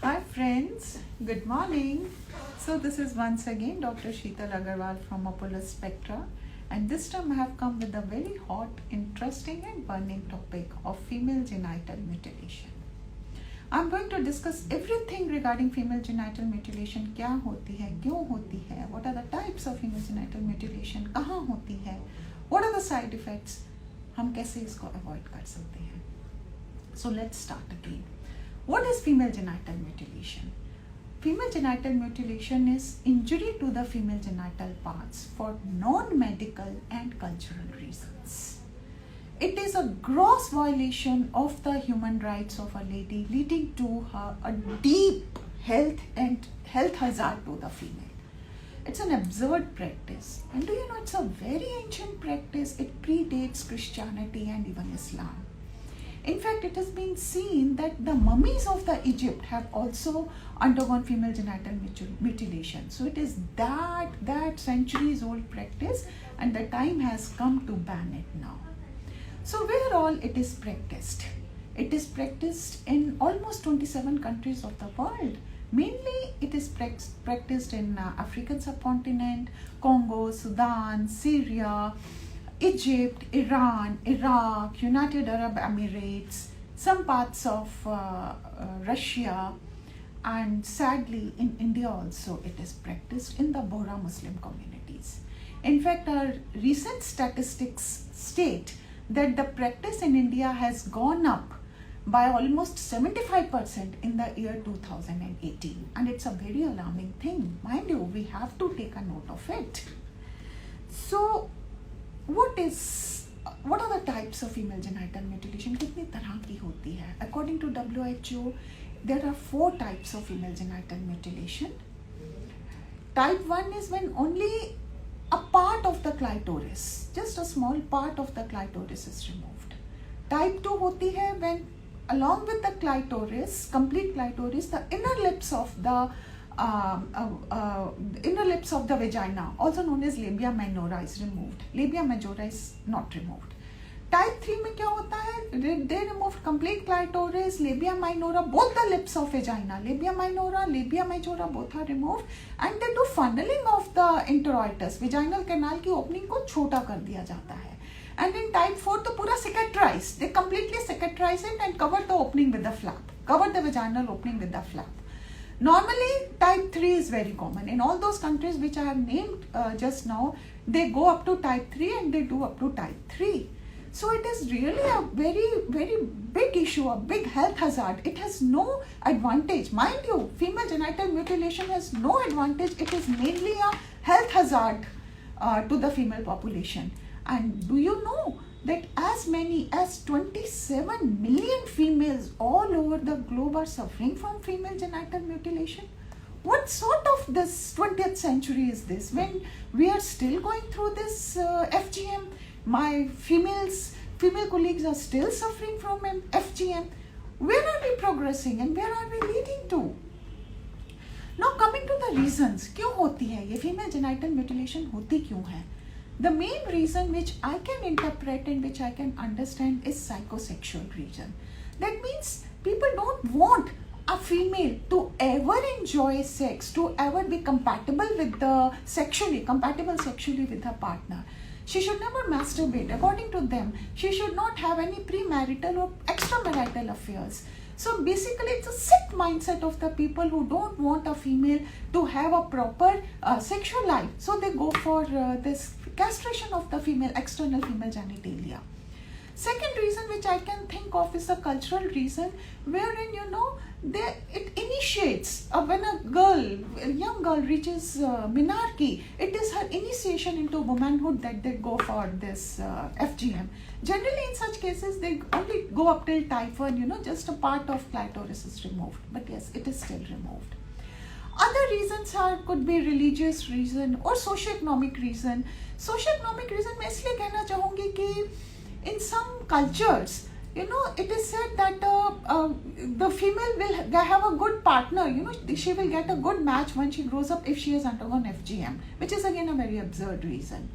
Hi friends, good morning. So this is once again Dr. Sheetal Agarwal from Apollo Spectra, and this time I have come with a very hot, interesting and burning topic of female genital mutilation. I'm going to discuss everything regarding female genital mutilation. क्या होती है, क्यों होती है, what are the types of female genital mutilation, कहाँ होती है, what are the side effects, हम कैसे इसको avoid कर सकते हैं. So let's start again. What is female genital mutilation? Female genital mutilation is injury to the female genital parts for non-medical and cultural reasons. It is a gross violation of the human rights of a lady, leading to her a deep health hazard to the female. It's an absurd practice, and do you know it's a very ancient practice? It predates Christianity and even Islam. In fact, it has been seen that the mummies of the Egypt have also undergone female genital mutilation. So it is that centuries old practice, and the time has come to ban it now. So where all it is practiced? It is practiced in almost 27 countries of the world. Mainly it is practiced in African subcontinent, Congo, Sudan, Syria, Egypt, Iran, Iraq, United Arab Emirates, some parts of Russia, and sadly in India also it is practiced in the Bohra Muslim communities. In fact, our recent statistics state that the practice in India has gone up by almost 75% in the year 2018, and it's a very alarming thing. Mind you, we have to take a note of it. So what are the types of female genital mutilation? कितनी तरह की होती है? According to WHO, there are 4 types of female genital mutilation. Type 1 is when only a part of the clitoris, just a small part of the clitoris is removed. Type 2 होती है when along with the clitoris, complete clitoris, the inner lips of the vagina, also known as labia minora, is removed. Labia majora is not removed. Type 3 में क्या होता है? They removed complete clitoris, labia minora, both the lips of vagina, labia minora, labia majora, both are removed, and they do funneling of the introitus, vaginal canal की opening को छोटा कर दिया जाता है. And in type 4 तो पूरा cicatrize, they completely cicatrize it and cover the opening with the flap, cover the vaginal opening with the flap. Normally, type 3 is very common. In all those countries which I have named just now, they go up to type 3 and they do up to type 3. So it is really a very, very big issue, a big health hazard. It has no advantage. Mind you, female genital mutilation has no advantage. It is mainly a health hazard to the female population. And do you know that as many as 27 million females all over the globe are suffering from female genital mutilation? What sort of this 20th century is this, when we are still going through this FGM? My female colleagues are still suffering from FGM. Where are we progressing and where are we leading to? Now coming to the reasons, क्यों होती है ये female genital mutilation होती क्यों है? The main reason which I can interpret and which I can understand is psychosexual reason. That means people don't want a female to ever enjoy sex, to ever be compatible sexually with her partner. She should never masturbate. According to them, she should not have any premarital or extramarital affairs. So basically, it's a sick mindset of the people who don't want a female to have a proper sexual life. So they go for this castration of the external female genitalia. Second reason which I can think of is a cultural reason, wherein it initiates when a young girl reaches menarche. It is her initiation into womanhood that they go for this FGM. Generally, in such cases, they only go up till type 1. Just a part of clitoris is removed, but yes, it is still removed. Other reasons could be religious reason or socio-economic reason. Socio-economic reason मैं इसलिए कहना चाहूँगी कि in some cultures, it is said that the female will have a good partner. She will get a good match when she grows up if she has undergone FGM, which is again a very absurd reason.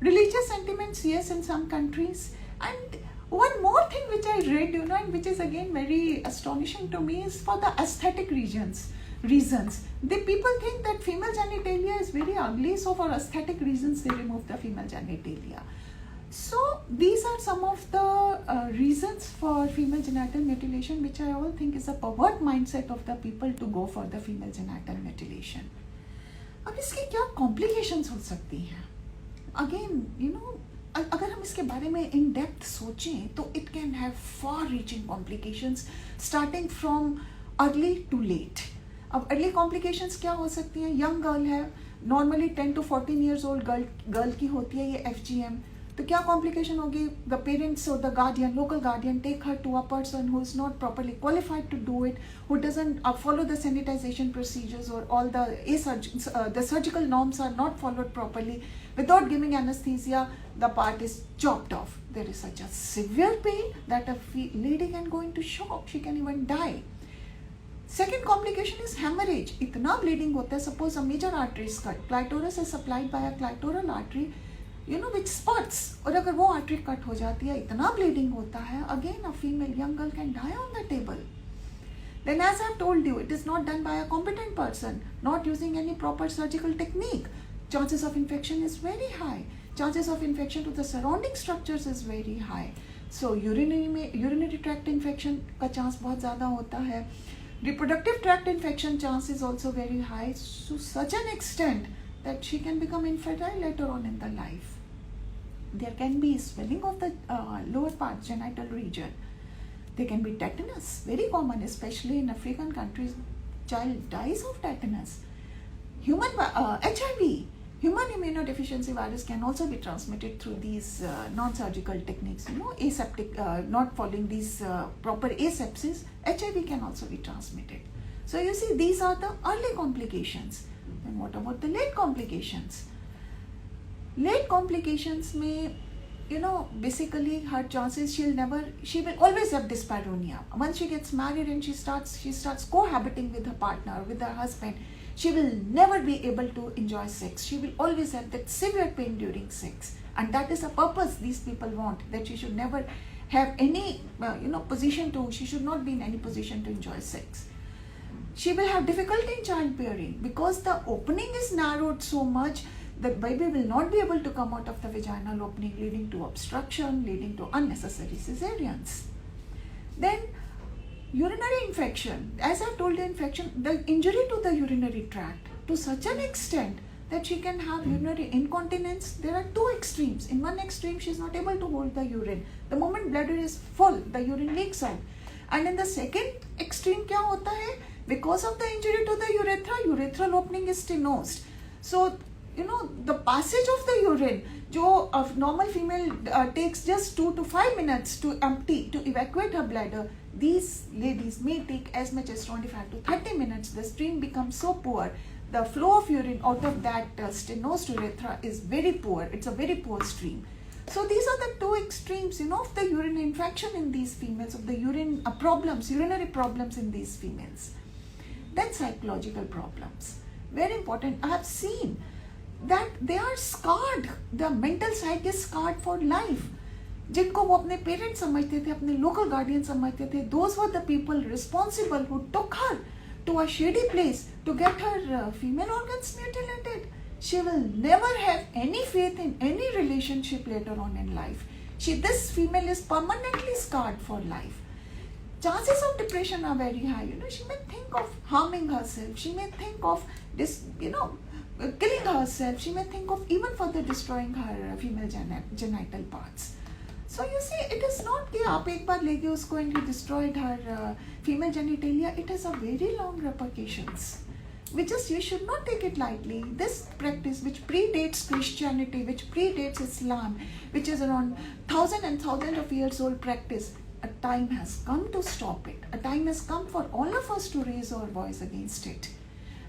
Religious sentiments, yes, in some countries, and One more thing which I read, and which is again very astonishing to me, is for the aesthetic reasons. The people think that female genitalia is very ugly, so for aesthetic reasons they remove the female genitalia. So these are some of the reasons for female genital mutilation, which I all think is a pervert mindset of the people to go for the female genital mutilation. अब इसकी क्या complications हो सकती हैं? Again, अगर हम इसके बारे में in depth सोचें तो it can have far-reaching complications starting from early to late. अब early complications क्या हो सकती हैं? Young girl है, normally 10 to 14 years old girl की होती है ये FGM. तो क्या कॉम्प्लिकेशन होगी? द पेरेंट्स और the guardian, local guardian, take her to a person who is not properly qualified to do it, who doesn't follow the sanitization procedures, or all the surgical norms are not followed properly. Without giving anesthesia, the part is chopped off. There is such a severe pain that a lady can go into shock. She can even die. Second complication is hemorrhage. इतना bleeding होता है. Suppose a major artery is cut. Clitoris is supplied by a clitoral artery, which spurts. और अगर वो artery cut हो जाती है, इतना bleeding होता है, again a female young girl can die on the table. Then, as I've told you, it is not done by a competent person, not using any proper surgical technique. Chances of infection is very high. Chances of infection to the surrounding structures is very high. So urinary tract infection का chance बहुत ज़्यादा होता है. Reproductive tract infection chance is also very high, to such an extent that she can become infertile later on in the life. There can be swelling of the lower part, genital region. There can be tetanus, very common, especially in African countries. Child dies of tetanus. HIV, human immunodeficiency virus, can also be transmitted through these non-surgical techniques. Aseptic, not following these proper asepsis, HIV can also be transmitted. So you see, these are the early complications. Then what about the late complications? Late complications may, basically her chances, she will always have dyspareunia. Once she gets married and she starts cohabiting with her partner, with her husband, she will never be able to enjoy sex. She will always have that severe pain during sex. And that is the purpose these people want, that she should never have any, she should not be in any position to enjoy sex. She will have difficulty in childbearing because the opening is narrowed so much that baby will not be able to come out of the vaginal opening, leading to obstruction, leading to unnecessary cesareans. Then urinary infection. As I told you, the injury to the urinary tract to such an extent that she can have urinary incontinence. There are two extremes. In one extreme, she is not able to hold the urine. The moment bladder is full, the urine leaks out. And in the second extreme, क्या होता है? Because of the injury to the urethra, urethral opening is stenosed. So, the passage of the urine, जो a normal female takes just 2 to 5 minutes to empty, to evacuate her bladder, these ladies may take as much as 25 to 30 minutes. The stream becomes so poor. The flow of urine out of that stenosed urethra is very poor. It's a very poor stream. So these are the two extremes, of the urinary infection in these females, of the urinary problems in these females. Then psychological problems. Very important. I have seen that they are scarred. The mental psyche is scarred for life. जिनको वो अपने parents समझते थे, अपने local guardian समझते थे, those were the people responsible who took her to a shady place to get her female organs mutilated. She will never have any faith in any relationship later on in life. This female is permanently scarred for life. Chances of depression are very high. She may think of harming herself. She may think of this, killing herself. She may think of even further destroying her female genital parts. So you see, it is not that आप एक बार लेके उसको and you destroyed her female genitalia. It has a very long repercussions. You should not take it lightly. This practice, which predates Christianity, which predates Islam, which is around thousands and thousands of years old practice, a time has come to stop it. A time has come for all of us to raise our voice against it.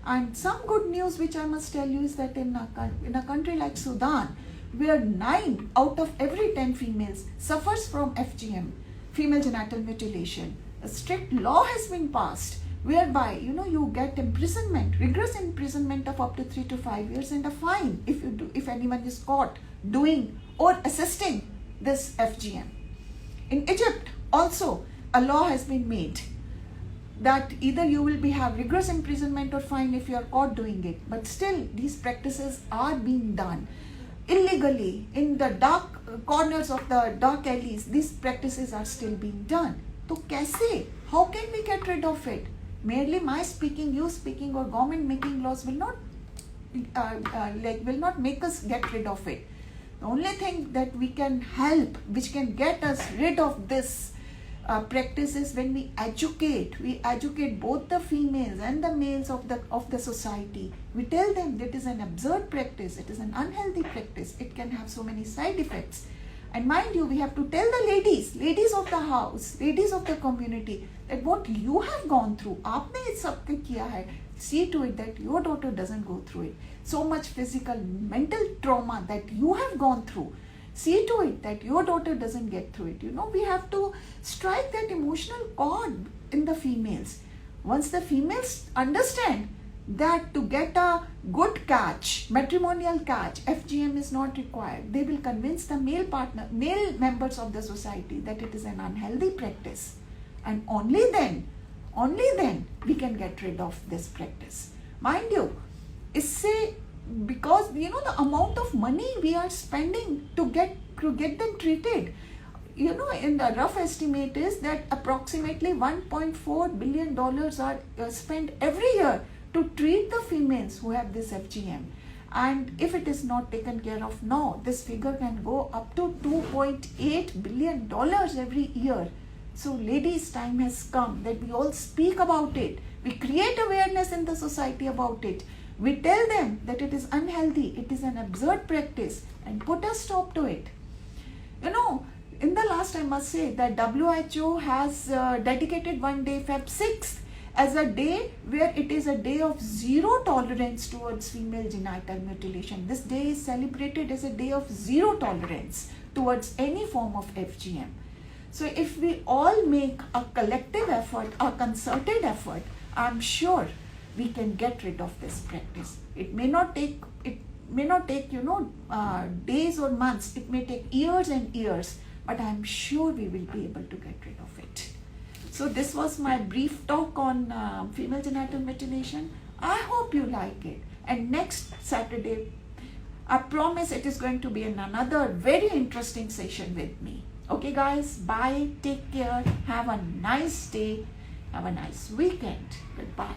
And some good news which I must tell you is that in a country like Sudan, where 9 out of every 10 females suffers from FGM, female genital mutilation, a strict law has been passed whereby you get imprisonment, rigorous imprisonment of up to 3 to 5 years, and a fine if anyone is caught doing or assisting this FGM. In Egypt also a law has been made that either you will have rigorous imprisonment or fine if you are caught doing it. But still these practices are being done illegally in the dark corners of the dark alleys. These practices are still being done. So kaise? How can we get rid of it? Merely my speaking, you speaking, or government making laws will not will not make us get rid of it. The only thing that we can help, which can get us rid of this practice, is when we educate. We educate both the females and the males of the society. We tell them that it is an absurd practice, it is an unhealthy practice, it can have so many side effects. And mind you, we have to tell the ladies of the house, ladies of the community, that what you have gone through, आपने ये सब किया है, see to it that your daughter doesn't go through it. So much physical, mental trauma that you have gone through, see to it that your daughter doesn't get through it. You know, we have to strike that emotional chord in the females. Once the females understand that to get a good catch, matrimonial catch, FGM is not required, they will convince the male members of the society that it is an unhealthy practice. And only then we can get rid of this practice. Mind you, because you know the amount of money we are spending to get them treated, you know, in the rough estimate is that approximately $1.4 billion are spent every year to treat the females who have this FGM. And if it is not taken care of now, this figure can go up to $2.8 billion every year. So ladies, time has come that we all speak about it. We create awareness in the society about it. We tell them that it is unhealthy, it is an absurd practice, and put a stop to it. You know, in the last, I must say that WHO has dedicated one day, Feb 6th, as a day where it is a day of zero tolerance towards female genital mutilation. This day is celebrated as a day of zero tolerance towards any form of FGM. So if we all make a collective effort, a concerted effort, I'm sure we can get rid of this practice. It may not take days or months. It may take years and years, but I'm sure we will be able to get rid of it. So this was my brief talk on female genital mutilation. I hope you like it. And next Saturday, I promise it is going to be another very interesting session with me. Okay guys, bye, take care, have a nice day, have a nice weekend, goodbye.